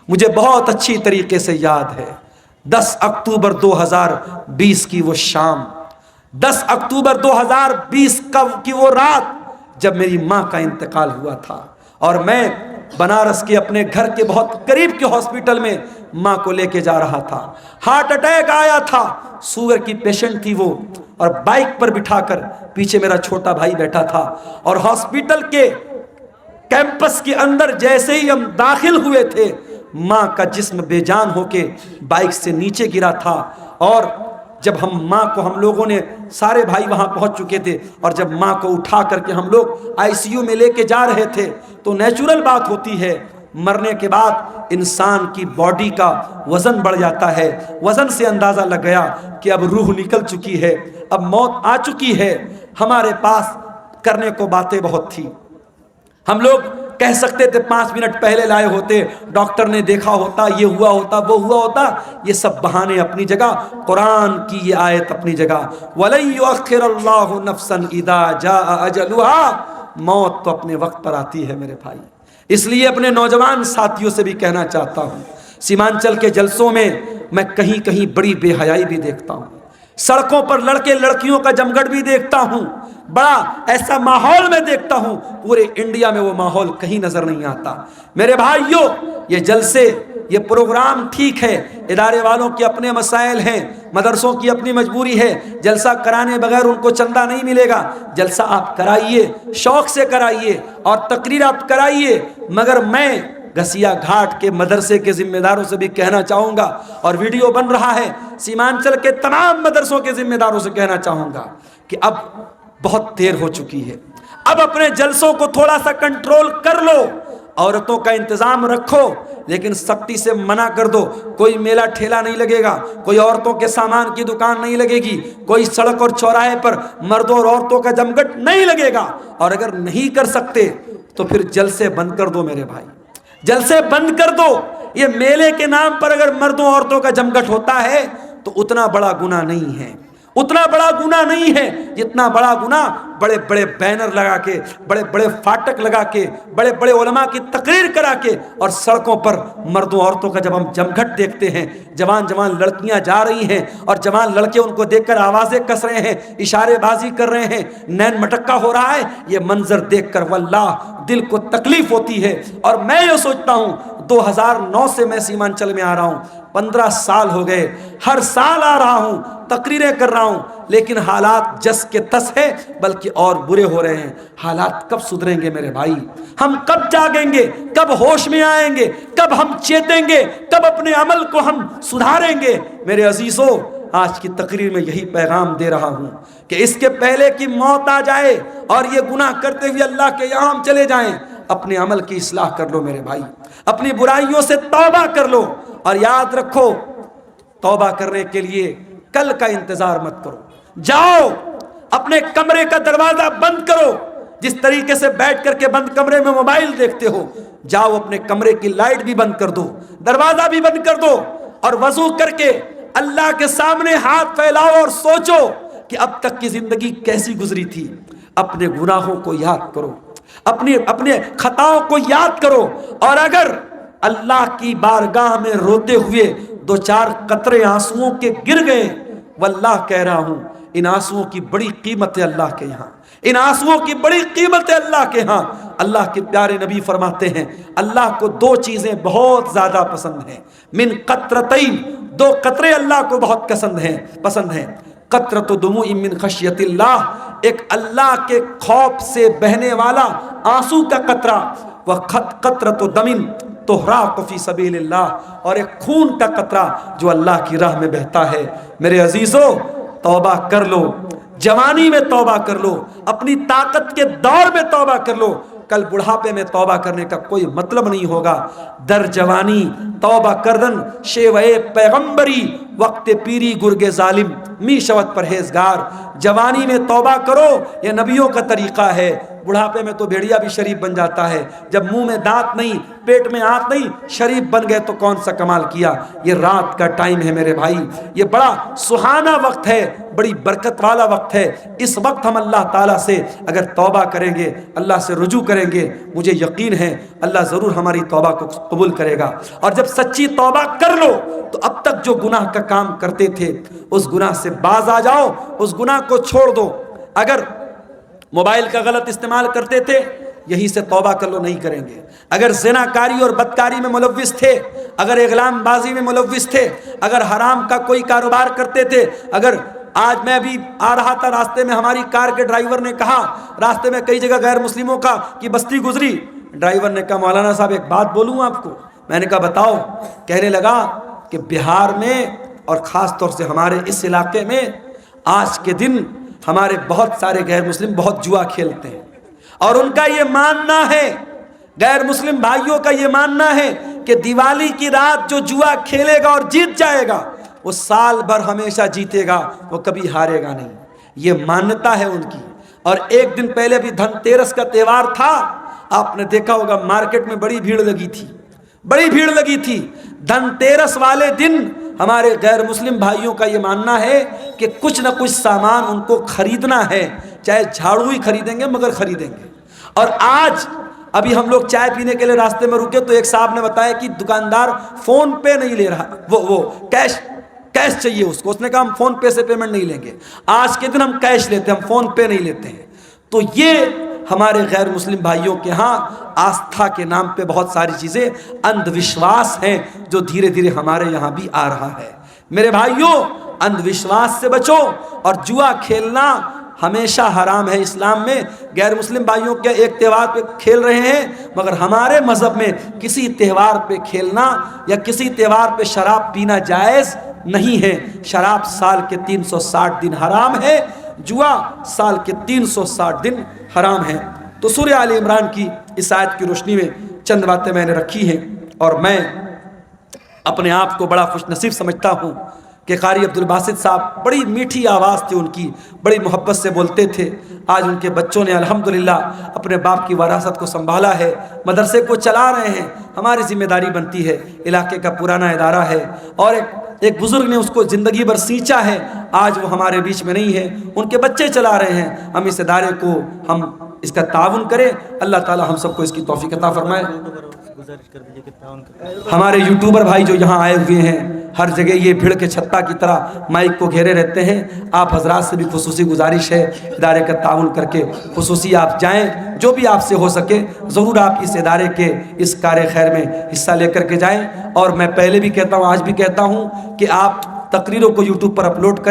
مجھے بہت اچھی طریقے سے یاد ہے 10 اکتوبر 2020 کی وہ شام، 10 اکتوبر 2020 کی وہ رات جب میری ماں کا انتقال ہوا تھا، اور میں بنارس کے اپنے گھر کے بہت قریب کے ہاسپٹل میں ماں کو لے کے جا رہا تھا۔ ہارٹ اٹیک آیا تھا، شوگر کی پیشنٹ تھی وہ، اور بائک پر بٹھا کر پیچھے میرا چھوٹا بھائی بیٹھا تھا، اور ہاسپٹل کے کیمپس کے اندر جیسے ہی ہم داخل ہوئے تھے، ماں کا جسم بے جان ہو کے بائک سے نیچے گرا تھا۔ اور جب ہم لوگوں نے سارے بھائی وہاں پہنچ چکے تھے، اور جب ماں کو اٹھا کر کے ہم لوگ آئی سی یو میں لے کے جا رہے تھے، تو نیچرل بات ہوتی ہے مرنے کے بعد انسان کی باڈی کا وزن بڑھ جاتا ہے۔ وزن سے اندازہ لگ گیا کہ اب روح نکل چکی ہے، اب موت آ چکی ہے۔ ہمارے پاس کرنے کو باتیں بہت تھی، ہم لوگ کہہ سکتے تھے 5 منٹ پہلے لائے ہوتے، ڈاکٹر نے دیکھا ہوتا، یہ ہوا ہوتا، وہ ہوا ہوتا۔ یہ سب بہانے اپنی جگہ، قرآن کی یہ آیت اپنی جگہ، وَلَن يُؤَخِّرَ اللَّهُ نَفْسًا إِذَا جَاءَ أَجَلُهَا۔ موت تو اپنے وقت پر آتی ہے میرے بھائی۔ اس لیے اپنے نوجوان ساتھیوں سے بھی کہنا چاہتا ہوں، سیمانچل کے جلسوں میں میں کہیں کہیں بڑی بے حیائی بھی دیکھتا ہوں، سڑکوں پر لڑکے لڑکیوں کا جمگٹ بھی دیکھتا ہوں، بڑا ایسا ماحول میں دیکھتا ہوں، پورے انڈیا میں وہ ماحول کہیں نظر نہیں آتا۔ میرے بھائیوں، یہ جلسے، یہ پروگرام ٹھیک ہے، ادارے والوں کے اپنے مسائل ہیں، مدرسوں کی اپنی مجبوری ہے، جلسہ کرانے بغیر ان کو چندہ نہیں ملے گا۔ جلسہ آپ کرائیے، شوق سے کرائیے، اور تقریر آپ کرائیے، مگر میں گھسیا گھاٹ کے مدرسے کے ذمہ داروں سے بھی کہنا چاہوں گا، اور ویڈیو بن رہا ہے، سیمانچل کے تمام مدرسوں کے ذمہ داروں سے کہنا چاہوں گا کہ اب بہت دیر ہو چکی ہے، اب اپنے جلسوں کو تھوڑا سا کنٹرول کر لو، عورتوں کا انتظام رکھو، لیکن سختی سے منع کر دو۔ کوئی میلہ ٹھیلا نہیں لگے گا، کوئی عورتوں کے سامان کی دکان نہیں لگے گی، کوئی سڑک اور چوراہے پر مردوں اور عورتوں کا جمگٹ نہیں لگے گا۔ اور اگر نہیں کر سکتے تو پھر جلسے بند کر دو میرے بھائی، جلسے بند کر دو۔ یہ میلے کے نام پر اگر مردوں عورتوں کا جمگٹ ہوتا ہے تو اتنا بڑا گناہ نہیں ہے، اتنا بڑا گناہ نہیں ہے جتنا بڑا گناہ بڑے بڑے بینر لگا کے، بڑے بڑے فاٹک لگا کے، بڑے بڑے علماء کی تقریر کرا کے، اور سڑکوں پر مردوں عورتوں کا جب ہم جمگھٹ دیکھتے ہیں، جوان جوان لڑکیاں جا رہی ہیں اور جوان لڑکے ان کو دیکھ کر آوازیں کس رہے ہیں، اشارے بازی کر رہے ہیں، نین مٹکا ہو رہا ہے، یہ منظر دیکھ کر واللہ دل کو تکلیف ہوتی ہے۔ اور میں یہ سوچتا ہوں 2009 سے میں سیمانچل میں آ رہا ہوں، 15 سال ہو گئے، ہر سال آ رہا ہوں، تقریریں کر رہا ہوں، لیکن حالات جس کے تس ہے بلکہ اور برے ہو رہے ہیں۔ حالات کب سدھریں گے میرے بھائی؟ ہم کب جاگیں گے؟ کب ہوش میں آئیں گے؟ کب ہم چیتیں گے؟ کب اپنے عمل کو ہم سدھاریں گے؟ میرے عزیزوں، آج کی تقریر میں یہی پیغام دے رہا ہوں کہ اس کے پہلے کہ موت آ جائے اور یہ گناہ کرتے ہوئے اللہ کے یہاں ہم چلے جائیں، اپنے عمل کی اصلاح کر لو میرے بھائی، اپنی برائیوں سے توبہ کر لو، اور یاد رکھو توبہ کرنے کے لیے کل کا انتظار مت کرو، جاؤ اپنے کمرے کا دروازہ بند کرو، جس طریقے سے بیٹھ کر کے بند کمرے میں موبائل دیکھتے ہو، جاؤ اپنے کمرے کی لائٹ بھی بند کر دو، دروازہ بھی بند کر دو، اور وضو کر کے اللہ کے سامنے ہاتھ پھیلاؤ اور سوچو کہ اب تک کی زندگی کیسی گزری تھی۔ اپنے گناہوں کو یاد کرو، اپنے خطاؤں کو یاد کرو، اور اگر اللہ کی بارگاہ میں روتے ہوئے 2-4 قطرے آنسوؤں کے گر گئے، واللہ کہہ رہا ہوں ان آنسوؤں کی بڑی قیمت ہے اللہ کے یہاں، ان آنسوؤں کی بڑی قیمت ہے اللہ کے ہاں۔ اللہ کے پیارے نبی فرماتے ہیں اللہ کو 2 چیزیں بہت زیادہ پسند ہیں، من قطرتین، 2 قطرے اللہ کو بہت پسند ہیں، قطرۃ دموع من خشیت اللہ، ایک اللہ کے خوف سے بہنے والا آنسو کا قطرہ، وقطرۃ دم تحراق فی سبیل اللہ، اور ایک خون کا قطرہ جو اللہ کی راہ میں بہتا ہے۔ میرے عزیزو، توبہ کر لو، جوانی میں توبہ کر لو، اپنی طاقت کے دور میں توبہ کر لو، کل بڑھاپے میں توبہ کرنے کا کوئی مطلب نہیں ہوگا۔ در جوانی توبہ کردن شیوئے پیغمبری، وقت پیری گرگ ظالم می شوت پرہیزگار۔ جوانی میں توبہ کرو، یہ نبیوں کا طریقہ ہے، بڑھاپے میں تو بھیڑیا بھی شریف بن جاتا ہے، جب منہ میں دانت نہیں، پیٹ میں آنت نہیں، شریف بن گئے تو کون سا کمال کیا۔ یہ رات کا ٹائم ہے میرے بھائی، یہ بڑا سہانا وقت ہے، بڑی برکت والا وقت ہے۔ اس وقت ہم اللہ تعالیٰ سے اگر توبہ کریں گے، اللہ سے رجوع کریں گے، مجھے یقین ہے اللہ ضرور ہماری توبہ کو قبول کرے گا۔ اور جب سچی توبہ کر لو تو اب تک جو گناہ کا کام کرتے تھے اس گناہ سے باز آ جاؤ، اس گناہ کو چھوڑ دو۔ اگر موبائل کا غلط استعمال کرتے تھے، یہی سے توبہ کر لو، نہیں کریں گے۔ اگر زناکاری اور بدکاری میں ملوث تھے، اگر اغلام بازی میں ملوث تھے، اگر حرام کا کوئی کاروبار کرتے تھے، اگر آج میں بھی آ رہا تھا، راستے میں ہماری کار کے ڈرائیور نے کہا، راستے میں کئی جگہ غیر مسلموں کی بستی گزری، ڈرائیور نے کہا مولانا صاحب ایک بات بولوں آپ کو؟ میں نے کہا بتاؤ۔ کہنے لگا کہ بہار میں اور خاص طور سے ہمارے اس علاقے میں آج کے دن ہمارے بہت سارے غیر مسلم بہت جوا کھیلتے ہیں، اور ان کا یہ ماننا ہے، غیر مسلم بھائیوں کا یہ ماننا ہے کہ دیوالی کی رات جو جوا کھیلے گا اور جیت جائے گا وہ سال بھر ہمیشہ جیتے گا، وہ کبھی ہارے گا نہیں۔ یہ مانتا ہے ان کی۔ اور ایک دن پہلے بھی دھن تیرس کا تہوار تھا، آپ نے دیکھا ہوگا مارکیٹ میں بڑی بھیڑ لگی تھی، بڑی بھیڑ لگی تھی۔ دھن تیرس والے دن ہمارے غیر مسلم بھائیوں کا یہ ماننا ہے کہ کچھ نہ کچھ سامان ان کو خریدنا ہے، چاہے جھاڑو ہی خریدیں گے مگر خریدیں گے۔ اور آج ابھی ہم لوگ چائے پینے کے لیے راستے میں رکے تو ایک صاحب نے بتایا کہ دکاندار فون پے نہیں لے رہا، وہ کیش چاہیے اس کو، اس نے کہا ہم فون پے سے پیمنٹ نہیں لیں گے، آج کے دن ہم کیش لیتے ہیں، ہم فون پے نہیں لیتے ہیں۔ تو یہ ہمارے غیر مسلم بھائیوں کے ہاں آستھا کے نام پہ بہت ساری چیزیں اندھ وشواس ہیں جو دھیرے دھیرے ہمارے یہاں بھی آ رہا ہے۔ میرے بھائیوں اندھ وشواس سے بچو، اور جوا کھیلنا ہمیشہ حرام ہے اسلام میں۔ غیر مسلم بھائیوں کے ایک تہوار پہ کھیل رہے ہیں، مگر ہمارے مذہب میں کسی تہوار پہ کھیلنا یا کسی تہوار پہ شراب پینا جائز نہیں ہے۔ شراب سال کے 360 دن حرام ہے، جوا سال کے 360 دن حرام ہے۔ تو سورہ آل عمران کی اس آیت کی روشنی میں چند باتیں میں نے رکھی ہیں، اور میں اپنے آپ کو بڑا خوش نصیب سمجھتا ہوں کہ قاری عبدالباسط صاحب بڑی میٹھی آواز تھی ان کی، بڑی محبت سے بولتے تھے۔ آج ان کے بچوں نے الحمدللہ اپنے باپ کی وراثت کو سنبھالا ہے، مدرسے کو چلا رہے ہیں۔ ہماری ذمہ داری بنتی ہے، علاقے کا پرانا ادارہ ہے، اور ایک بزرگ نے اس کو زندگی بھر سینچا ہے، آج وہ ہمارے بیچ میں نہیں ہے، ان کے بچے چلا رہے ہیں۔ ہم اس ادارے کو ہم اس کا تعاون کریں، اللہ تعالی ہم سب کو اس کی توفیق عطا فرمائے۔ ہمارے یوٹیوبر بھائی جو یہاں آئے ہوئے ہیں، ہر جگہ یہ بھیڑ کے چھتا کی طرح مائک کو گھیرے رہتے ہیں، آپ حضرات سے بھی خصوصی گزارش ہے ادارے کا تعاون کر کے خصوصی آپ جائیں، جو بھی آپ سے ہو سکے ضرور آپ اس ادارے کے اس کار خیر میں حصہ لے کر کے جائیں۔ اور میں پہلے بھی کہتا ہوں، آج بھی کہتا ہوں کہ آپ تقریروں کو یوٹیوب پر اپلوڈ کریں۔